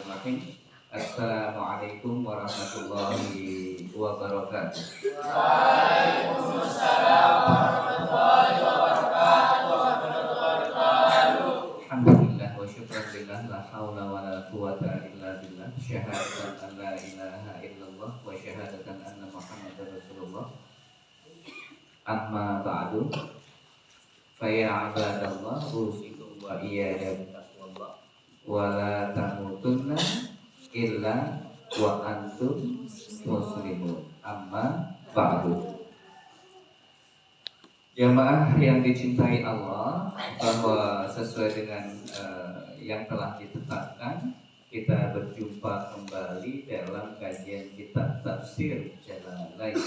Bismillahirrahmanirrahim. Assalamualaikum warahmatullahi wabarakatuh. Waalaikumsalam warahmatullahi wabarakatuh. Alhamdulillah wa syukran lillah, la haula wa la quwata illa billah. Syahadatan an la ilaha illallah wa syahadatan anna Muhammadar Rasulullah. Amma ba'du. Fa ya ibadallah, usikum wa iyaya bitaqwallah. Wa la tamutunna illa wa antum muslimun. Amma ba'du. Jamaah yang dicintai Allah, bahwa sesuai dengan yang telah ditetapkan, kita berjumpa kembali dalam kajian kitab tafsir Jalalain.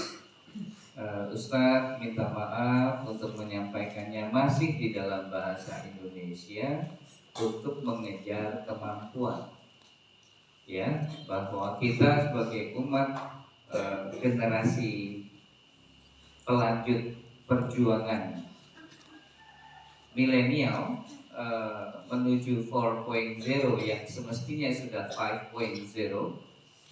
Ustadz minta maaf untuk menyampaikannya masih di dalam bahasa Indonesia untuk mengejar kemampuan, ya, bahwa kita sebagai umat generasi pelanjut perjuangan milenial menuju 4.0 yang semestinya sudah 5.0,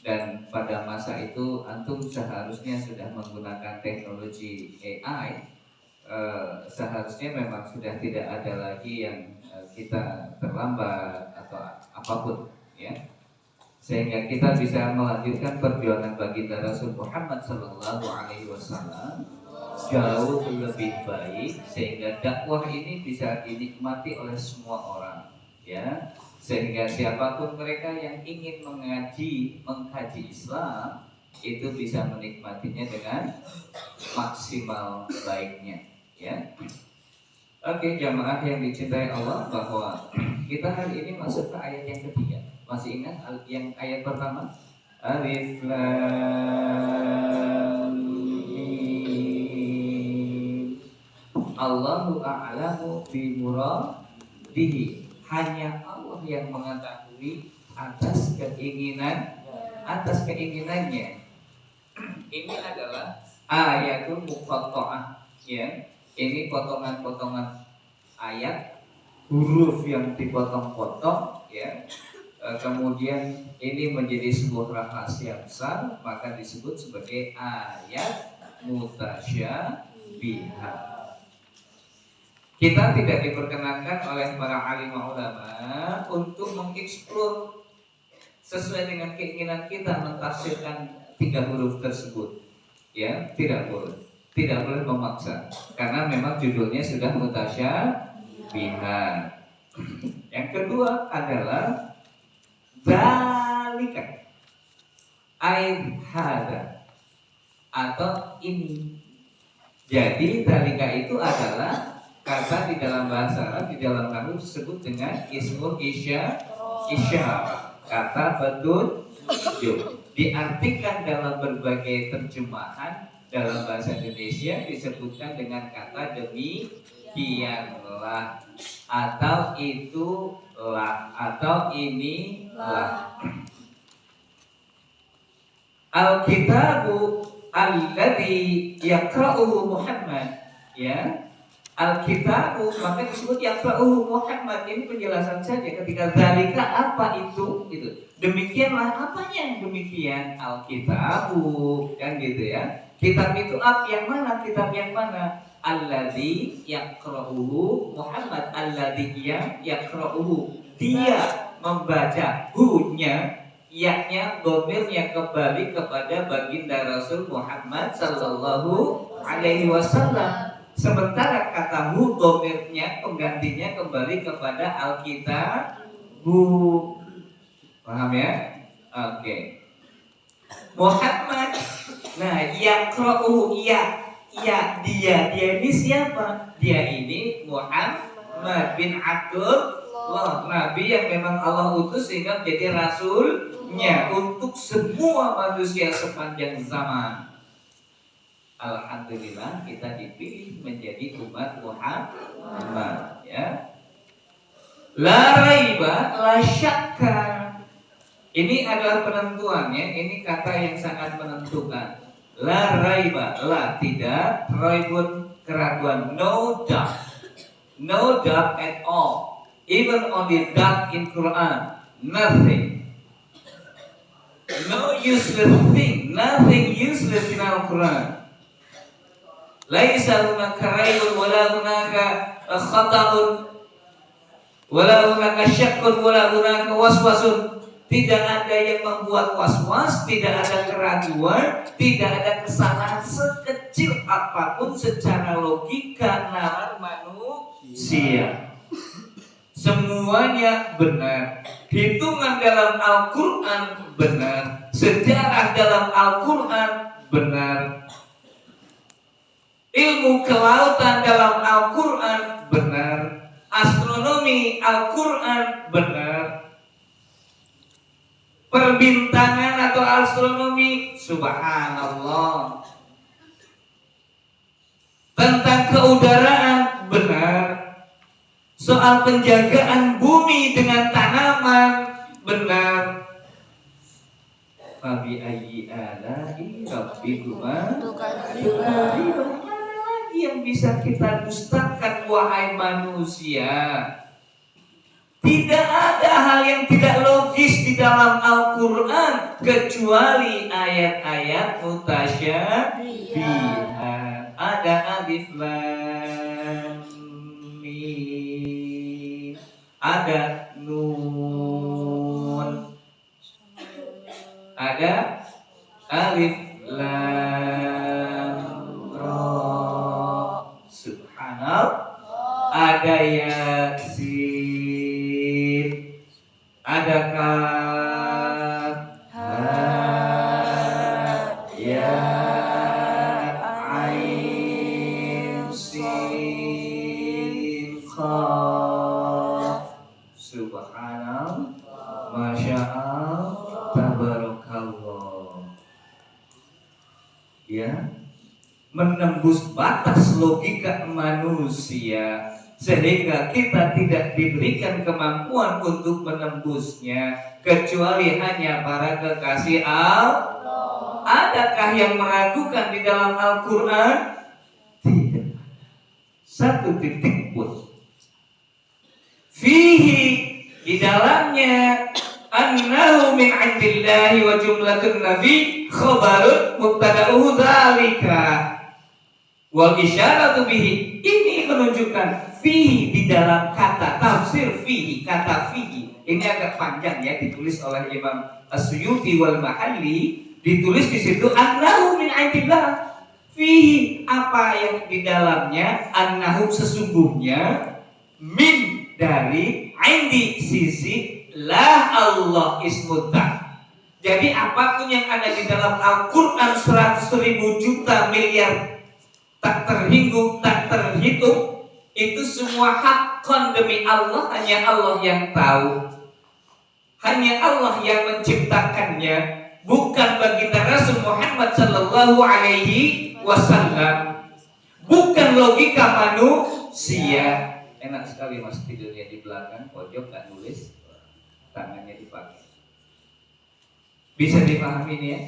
dan pada masa itu antum seharusnya sudah menggunakan teknologi AI. Seharusnya memang sudah tidak ada lagi yang kita terlambat atau apapun, ya, sehingga kita bisa melanjutkan perjuangan baginda Rasul Muhammad Sallallahu Alaihi Wasallam jauh lebih baik, sehingga dakwah ini bisa dinikmati oleh semua orang, ya, sehingga siapapun mereka yang ingin mengkaji Islam itu bisa menikmatinya dengan maksimal baiknya, ya. Oke, jamaah yang dicintai Allah, bahwa kita hari ini masuk ke ayat yang ketiga. Masih ingat yang ayat pertama? Alif Lam Mim. Allahu a'lamu bi muradihi. Hanya Allah yang mengetahui atas keinginannya. Ini adalah ayatul muqatta'ah, ya. Ini potongan-potongan ayat, huruf yang dipotong-potong, ya. Kemudian ini menjadi sebuah rahasia besar, maka disebut sebagai ayat mutasyabihah. Kita tidak diperkenankan oleh para alim ulama untuk mengeksplor sesuai dengan keinginan kita mentafsirkan 3 huruf tersebut, ya, tidak boleh memaksa, karena memang judulnya sudah mutasyabihah. Yang kedua adalah dzalika ai hada atau ini. Jadi dzalika itu adalah kata di dalam bahasa Arab, di dalam nahwu disebut dengan ismul isyarah, kata petunjuk. Diartikan dalam berbagai terjemahan dalam bahasa Indonesia disebutkan dengan kata demikianlah, atau itulah, atau inilah. Al-kitabu alladzi yaqra'uhu Muhammad, ya. Al-kitabu maka disebut yaqra'uhu Muhammad. Ini penjelasan saja. Ketika dzalika apa itu, gitu. Demikianlah, apanya yang demikian? Al-kitabu, kan gitu, ya. Kitab itu yang mana? Kitab yang mana? Alladzi yaqra'uhu Muhammad. Alladzi yang yaqra'uhu, dia membaca, hu-nya, yaknya, domirnya kembali kepada baginda Rasul Muhammad Sallallahu Alaihi Wasallam. Sementara kata hu, domirnya, penggantinya kembali kepada Alkitabu. Paham, ya? Oke. Muhammad. Nah, yaqra'uhu, dia ini siapa? Dia ini Muhammad bin Abdullah, Nabi yang memang Allah utus sehingga menjadi rasulnya untuk semua manusia sepanjang zaman. Alhamdulillah kita dipilih menjadi umat Muhammad, ya. La raiba, la syakka. Ini adalah penentuannya. Ini kata yang sangat menentukan. La raiba, la tidak, raibun keraguan, no doubt at all. Even on the doubt in Quran, nothing. No useless thing, nothing useless in Al-Quran. Laisa hunaka raibun wala hunaka khata'un wala hunaka syakkun wala hunaka waswasun. Tidak ada yang membuat was-was, tidak ada keraguan, tidak ada kesalahan sekecil apapun secara logika nalar manusia. Semuanya benar. Hitungan dalam Al-Quran benar. Sejarah dalam Al-Quran benar. Ilmu kelautan dalam Al-Quran benar. Astronomi Al-Quran benar. Perbintangan atau astronomi, subhanallah. Tentang keudaraan benar. Soal penjagaan bumi dengan tanaman benar. Fabi ayyi ala'i rabbikuma tukadziban. Mana lagi yang bisa kita dustakan wahai manusia? Tidak ada hal yang tidak logis di dalam Al-Quran kecuali ayat-ayat mutasyabihat. Ada alif lam mim, ada nun, ada alif lam ra, subhanallah, ada yasin, ada kaf, ha, ya, ain, sin, qaf. Subhanallah, masya Allah, tabarakallah. Ya, menembus batas logika manusia sehingga kita tidak diberikan kemampuan untuk menembusnya kecuali hanya para kekasih Allah. Adakah yang meragukan di dalam Al-Quran? Tidak. Satu titik pun. Fihi, di dalamnya, annahu min 'indillahi wa jumlatun nabi khabarun mubtada'uhu dzalika wal isyaratu bihi. Ini menunjukkan fihi di dalam kata tafsir fihi, kata fihi ini agak panjang ya, ditulis oleh Imam As-Suyuti wal Mahalli, ditulis di situ annahu min 'indillah. Fihi, apa yang di dalamnya, annahu sesungguhnya, min dari, indi sisi, lah Allah ismutah. Jadi apapun yang ada di dalam Al-Quran 100.000 juta miliar tak terhinggung, tak terhitung, itu semua hakon demi Allah, hanya Allah yang tahu. Hanya Allah yang menciptakannya, bukan baginda Rasul Muhammad sallallahu alaihi wasallam. Bukan logika manusia. Enak sekali mas tidurnya di belakang pojok, gak nulis, tangannya dipakai. Bisa dipahami ini ya?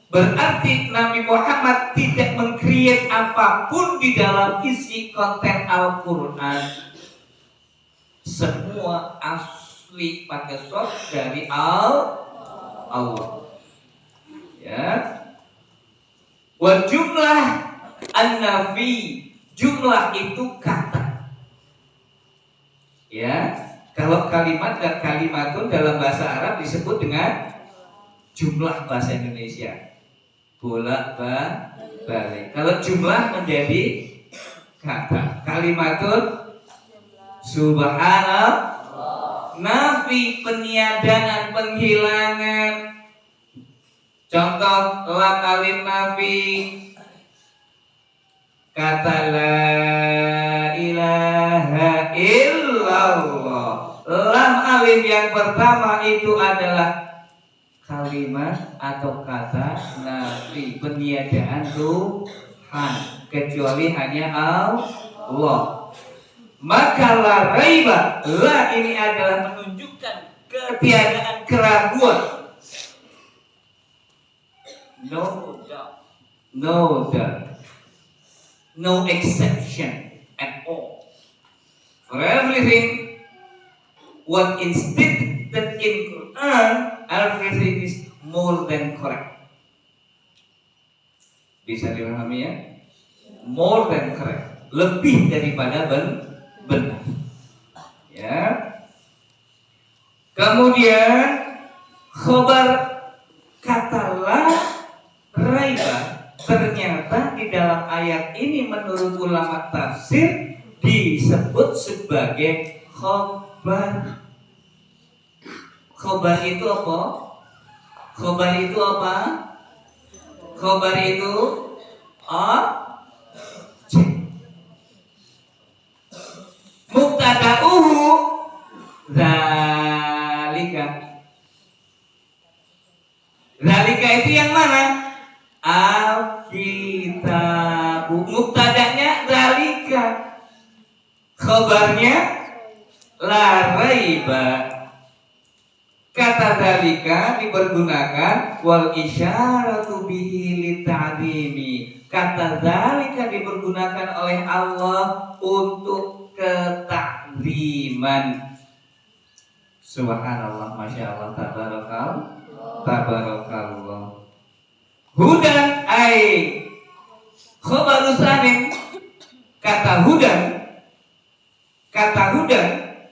Berarti Nabi Muhammad tidak meng-create apapun di dalam isi konten Al-Quran. Semua asli pakai source dari Allah. Ya. Wa jumlah an-nafi, jumlah itu kata. Ya, kalau kalimat dan kalimatun dalam bahasa Arab disebut dengan jumlah bahasa Indonesia. Bolak-balik. Kalau jumlah menjadi kata. Kalimatun subhanallah, nafi peniadaan, penghilangan. Contoh lam alif nafi, kata la ilaha illallah. Lam alif yang pertama itu adalah kalimat atau kata nafi, peniadaan Tuhan kecuali hanya Allah. Maka la raiba, la ini adalah menunjukkan ketiadaan keraguan. No doubt, no doubt, no exception at all. For everything, what is stated in Quran, everything is more than correct. Bisa dipahami ya? More than correct, lebih daripada benar. Ya. Kemudian khobar kata la raiba, ternyata di dalam ayat ini menurut ulama tafsir disebut sebagai khobar. Khobar itu apa? Khobar itu apa? Khobar itu mubtada'uhu zalika. Zalika itu yang mana? Alkitabu. Mubtada'nya zalika, khabarnya la raiba. Kata zalika dipergunakan wal isyaratu bihi lita'dimi. Kata zalika dipergunakan oleh Allah untuk ketakziman. Subhanallah, masya Allah, tabarakallah. Hudan ay khobarusanin. Kata hudan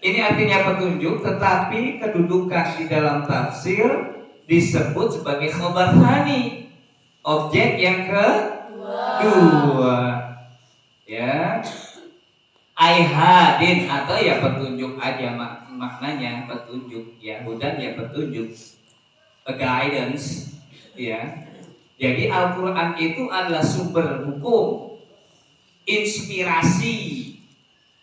ini artinya petunjuk, tetapi kedudukan di dalam tafsir disebut sebagai khobar tsani, objek yang kedua. Ya, aihadin atau ya petunjuk aja maknanya, petunjuk ya, hudan ya petunjuk, a guidance ya. Jadi Al-Quran itu adalah sumber hukum, inspirasi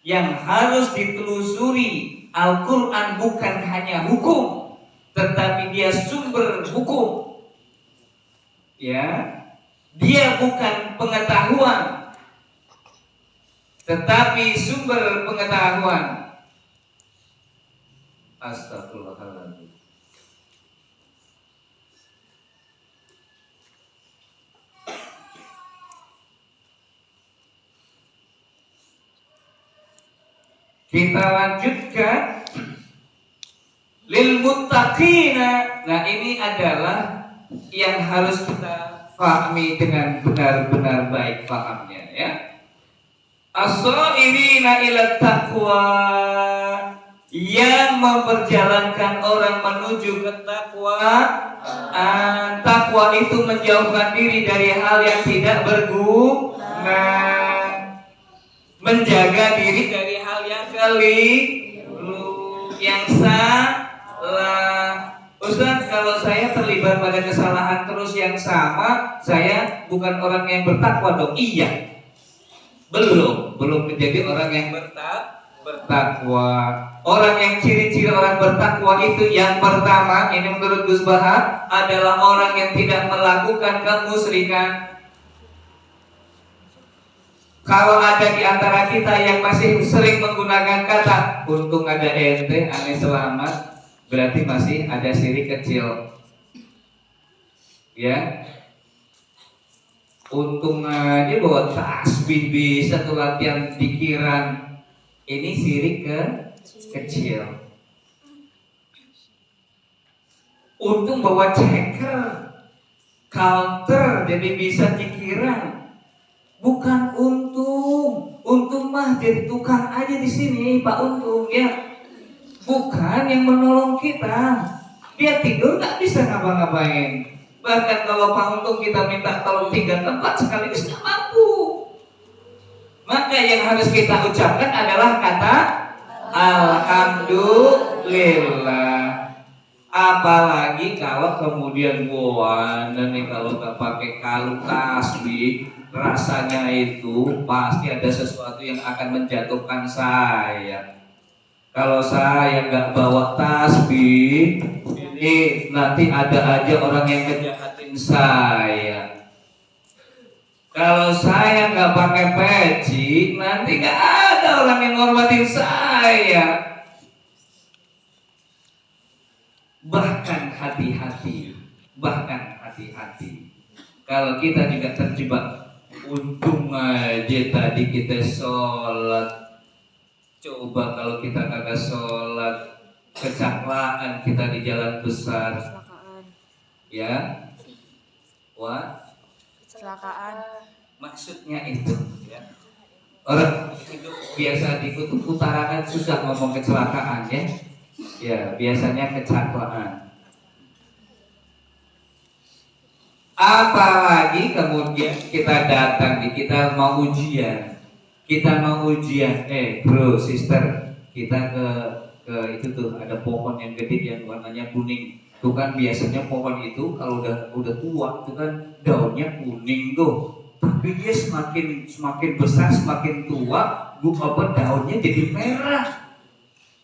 yang harus ditelusuri. Al-Quran bukan hanya hukum, tetapi dia sumber hukum. Ya, dia bukan pengetahuan, tetapi sumber pengetahuan. Astagfirullahaladzim. Kita lanjutkan lil muttaqina. Nah, ini adalah yang harus kita pahami dengan benar-benar baik pahamnya ya. As-shairina ila taqwa, yang memperjalankan orang menuju ke takwa. Takwa itu menjauhkan diri dari hal yang tidak berguna, menjaga diri dari hal yang keliru, yang salah. Ustaz, kalau saya terlibat pada kesalahan terus yang sama, saya bukan orang yang bertakwa dong? Iya, belum menjadi orang yang bertakwa. Orang yang ciri-ciri orang bertakwa itu yang pertama, ini menurut Gus Bahar, adalah orang yang tidak melakukan kemusyrikan. Kalau ada di antara kita yang masih sering menggunakan kata untung ada ente, aneh selamat, berarti masih ada syirik kecil. Ya, untung aja bawa tasbih bisa tuh latihan pikiran, ini syirik kecil. Untung bawa checker, counter jadi bisa pikiran. Bukan untung mah jadi tukang aja di sini Pak Untung ya. Bukan yang menolong kita. Dia tidur nggak bisa ngapa-ngapain. Bahkan kalau Pak Untung kita minta tolong 3 tempat sekaligus nggak mampu. Maka yang harus kita ucapkan adalah kata alhamdulillah. Apalagi kalau kemudian dan kalau nggak pakai kalung tasbih, rasanya itu pasti ada sesuatu yang akan menjatuhkan saya. Kalau saya nggak bawa tasbih, ini nanti ada aja orang yang ngejahatin saya. Kalau saya nggak pakai peci, nanti nggak ada orang yang ngormatin saya. Bahkan hati-hati. Kalau kita juga terjebak, untung aja tadi kita sholat. Coba kalau kita kagak sholat, kecelakaan kita di jalan besar. Ya, Kecelakaan. maksudnya itu ya. Orang hidup biasa utarakan susah ngomong kecelakaan ya. Ya, biasanya kecelakaan. Apalagi kemudian kita datang kita mau ujian. Bro, sister, kita ke itu tuh ada pohon yang gede yang warnanya kuning. Tuh kan biasanya pohon itu kalau udah tua itu kan daunnya kuning tuh. Tapi dia semakin besar, semakin tua, daunnya jadi merah.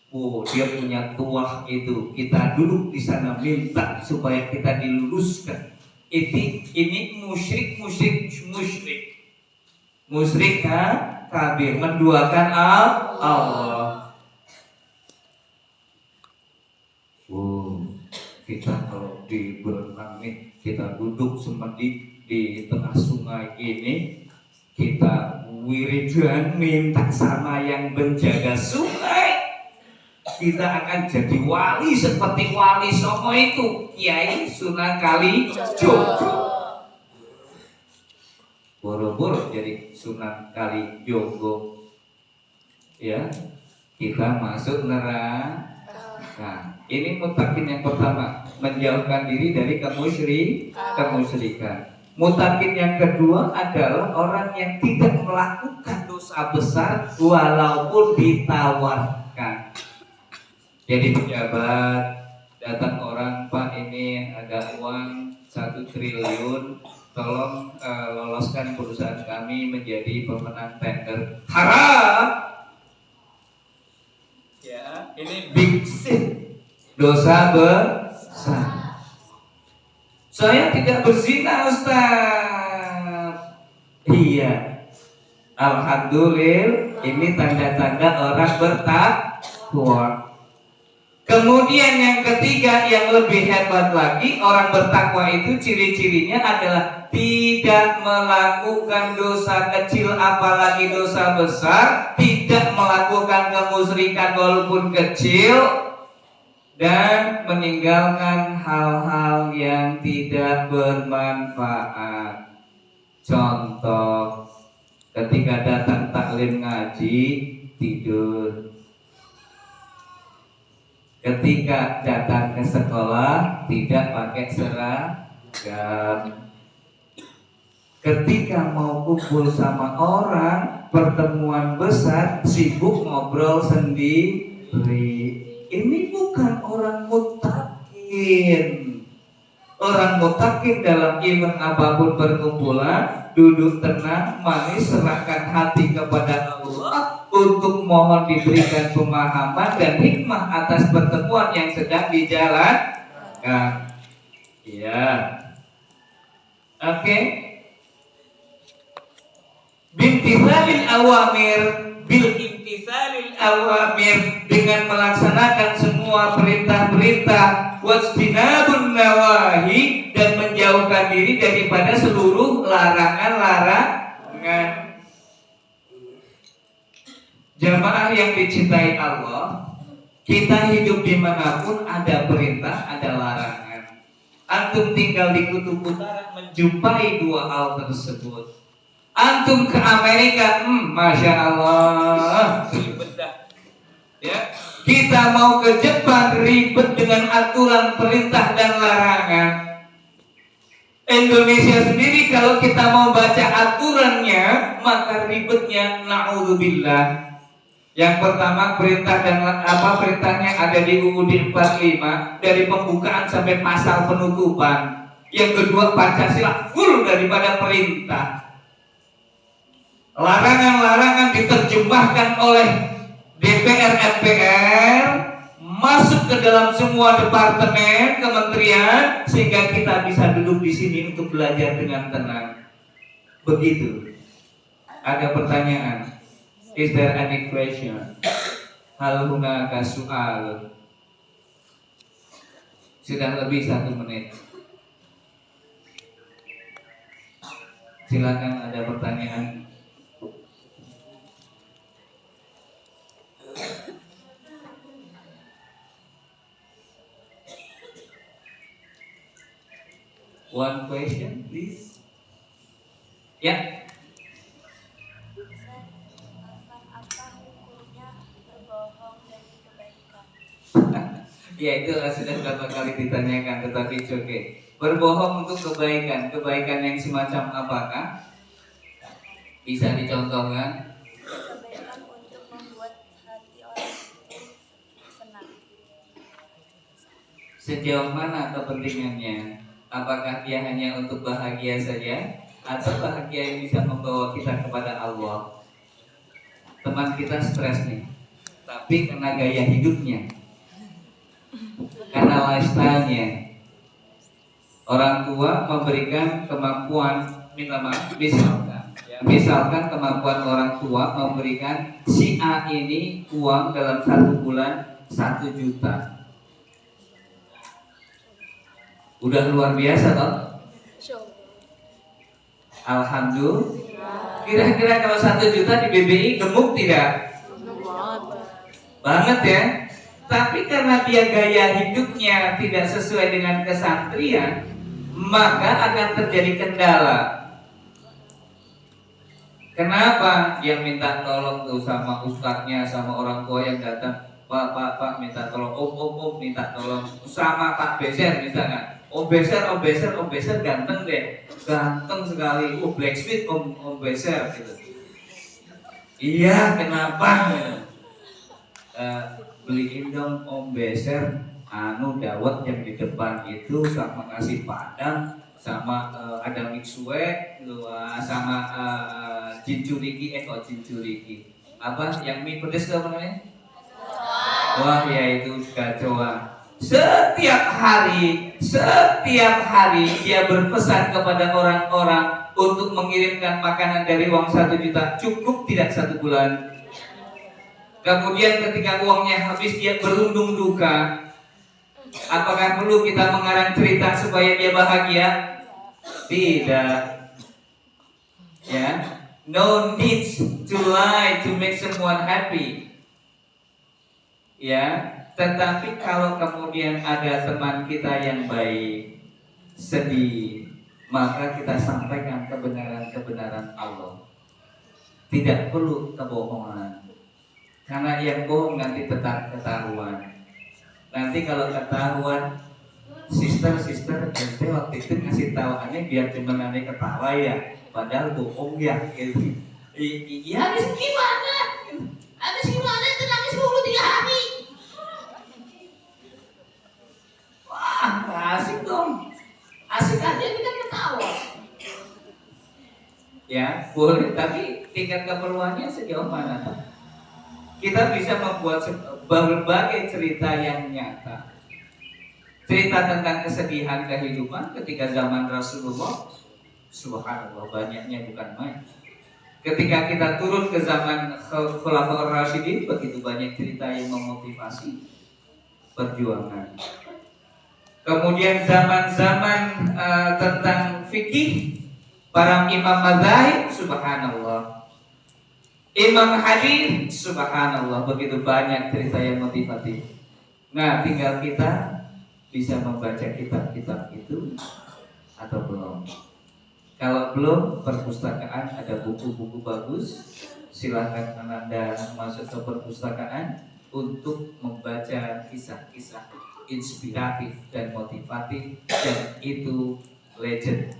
Oh, dia punya tuah itu. Kita duduk di sana minta supaya kita diluluskan. Ini musyrik, kabir, menduakan Allah. Oh, kita kalau di berenang nih, kita duduk semedi di tengah sungai ini, kita wiridan minta sama yang menjaga sungai. Kita akan jadi wali seperti Wali Songo itu, Kiai Sunan Kalijogo. Boro-boro jadi Sunan Kalijogo. Ya, kita masuk neraka. Nah, ini mutakin yang pertama, menjauhkan diri dari kemusyrikan. Mutakin yang kedua adalah orang yang tidak melakukan dosa besar walaupun ditawarkan. Jadi pejabat datang orang, Pak, ini ada uang 1 triliun, tolong loloskan perusahaan kami menjadi pemenang tender. Haram. Ya, ini big sin, dosa besar. Saya tidak berzina, Ustaz. Iya. Alhamdulillah, ini tanda-tanda orang bertakwa. Kemudian yang ketiga yang lebih hebat lagi, orang bertakwa itu ciri-cirinya adalah tidak melakukan dosa kecil apalagi dosa besar, tidak melakukan kemusyrikan walaupun kecil, dan meninggalkan hal-hal yang tidak bermanfaat. Contoh, ketika datang taklim ngaji, tidur. Ketika datang ke sekolah tidak pakai seragam. Ketika mau kumpul sama orang, pertemuan besar, sibuk ngobrol sendiri. Ini bukan orang mutakin. Orang mutakin dalam event apapun berkumpulan, duduk tenang, manis, serahkan hati kepada Allah untuk mohon diberikan pemahaman dan hikmah atas pertemuan yang sedang dijalankan. Iya. Oke. Bimtithalil awamir, bil imtithalil awamir, dengan melaksanakan semua perintah-perintah, wajtinabun nawahi, dan menjauhkan diri daripada seluruh larangan-larangan. Jamaah yang dicintai Allah, kita hidup dimanapun ada perintah, ada larangan. Antum tinggal di kutub utara menjumpai dua hal tersebut. Antum ke Amerika, masya Allah, ribet dah. Ya, kita mau ke Jepang ribet dengan aturan perintah dan larangan. Indonesia sendiri kalau kita mau baca aturannya, maka ribetnya naudzubillah. Yang pertama perintah dan perintahnya ada di UUD 45 dari pembukaan sampai pasal penutupan. Yang kedua Pancasila full daripada perintah. Larangan-larangan diterjemahkan oleh DPR MPR masuk ke dalam semua departemen kementerian sehingga kita bisa duduk di sini untuk belajar dengan tenang. Begitu. Ada pertanyaan? Is there any question? Hal hunaka soal. Sudah lebih 1 menit. Silakan ada pertanyaan. One question, please. Ya. Apa hukumnya berbohong demi kebaikan? Ya itu sudah berapa kali ditanyakan, tetapi it's okay. Berbohong untuk kebaikan, kebaikan yang semacam apakah? Bisa dicontohkan? Kebaikan untuk membuat hati orang itu senang. Sejauh mana kepentingannya? Apakah dia hanya untuk bahagia saja, atau bahagia yang bisa membawa kita kepada Allah? Teman kita stres nih, tapi karena gaya hidupnya, karena lifestyle-nya, orang tua memberikan kemampuan, misalkan kemampuan orang tua memberikan si A ini uang dalam 1 bulan 1 juta. Udah luar biasa toh? Alhamdulillah. Kira-kira kalau 1 juta di BBI gemuk tidak? Banget ya. Tapi karena dia gaya hidupnya tidak sesuai dengan kesantrian, maka akan terjadi kendala. Kenapa? Dia minta tolong tuh sama ustadznya, sama orang tua yang datang. Pak, minta tolong. Om, minta tolong. Sama Pak Beser misalkan. Om Beser ganteng deh. Ganteng sekali. Black sweet Om Beser gitu. Iya, kenapa? Beliin dong Om Beser dawet yang di depan itu sama nasi padang, sama ada mixue, sama cincuriki, apa yang mie pedes apa namanya? Wah ya itu gacoa. Setiap hari dia berpesan kepada orang-orang untuk mengirimkan makanan dari uang 1 juta. Cukup tidak 1 bulan? Kemudian ketika uangnya habis dia berundung duka. Apakah perlu kita mengarang cerita supaya dia bahagia? Tidak. Ya, no need to lie to make someone happy. Ya, tetapi kalau kemudian ada teman kita yang baik sedih, maka kita sampaikan kebenaran Allah. Tidak perlu kebohongan. Karena yang bohong nanti tetap ketahuan. Nanti kalau ketahuan, sister ente waktu itu ngasih tawaannya biar cuma nanti ketawa ya, padahal bohong ya gitu. Iya habis gimana? Habis gimana itu nangis 23 hari? Wah asik dong. Asik aja kita ketawa. Ya boleh, tapi tingkat keperluannya sejauh mana? Kita bisa membuat berbagai cerita yang nyata. Cerita tentang kesedihan kehidupan ketika zaman Rasulullah, subhanallah banyaknya bukan main. Ketika kita turun ke zaman Khulafaur Rasyidin, begitu banyak cerita yang memotivasi perjuangan. Kemudian zaman-zaman tentang fikih, para imam mazhab, subhanallah. Imam hadis, subhanallah, begitu banyak cerita yang motivatif. Nah, tinggal kita bisa membaca kitab-kitab itu atau belum. Kalau belum, perpustakaan ada buku-buku bagus. Silahkan Anda masuk ke perpustakaan untuk membaca kisah-kisah inspiratif dan motivatif, dan itu legend,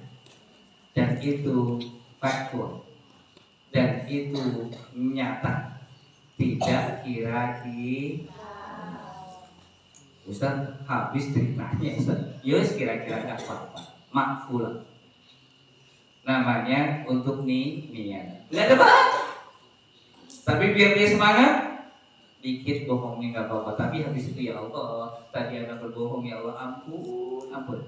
dan itu faktual, dan itu nyata, tidak kira-kira. Ustaz habis ceritanya Ustaz. Yus kira-kira nggak apa-apa, makful. Namanya untuk niat. Nggak ada bahan. Tapi biar dia semangat, dikit bohongnya nggak apa-apa. Tapi habis itu ya Allah, tadi ada berbohong ya Allah, ampun.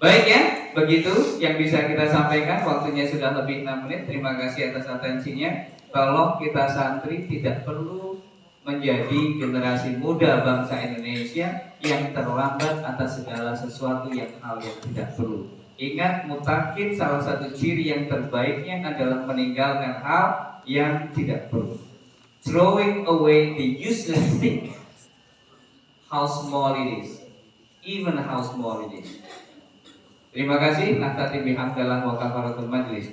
Baik ya, begitu yang bisa kita sampaikan. Waktunya sudah lebih 6 menit. Terima kasih atas atensinya. Tolong kita santri tidak perlu menjadi generasi muda bangsa Indonesia yang terlambat atas segala sesuatu hal yang tidak perlu. Ingat, mutakin salah satu ciri yang terbaiknya adalah meninggalkan hal yang tidak perlu. Throwing away the useless thing, how small it is, even how small it is. Terima kasih. Naftati bihamdalah wa kafaratul majlis.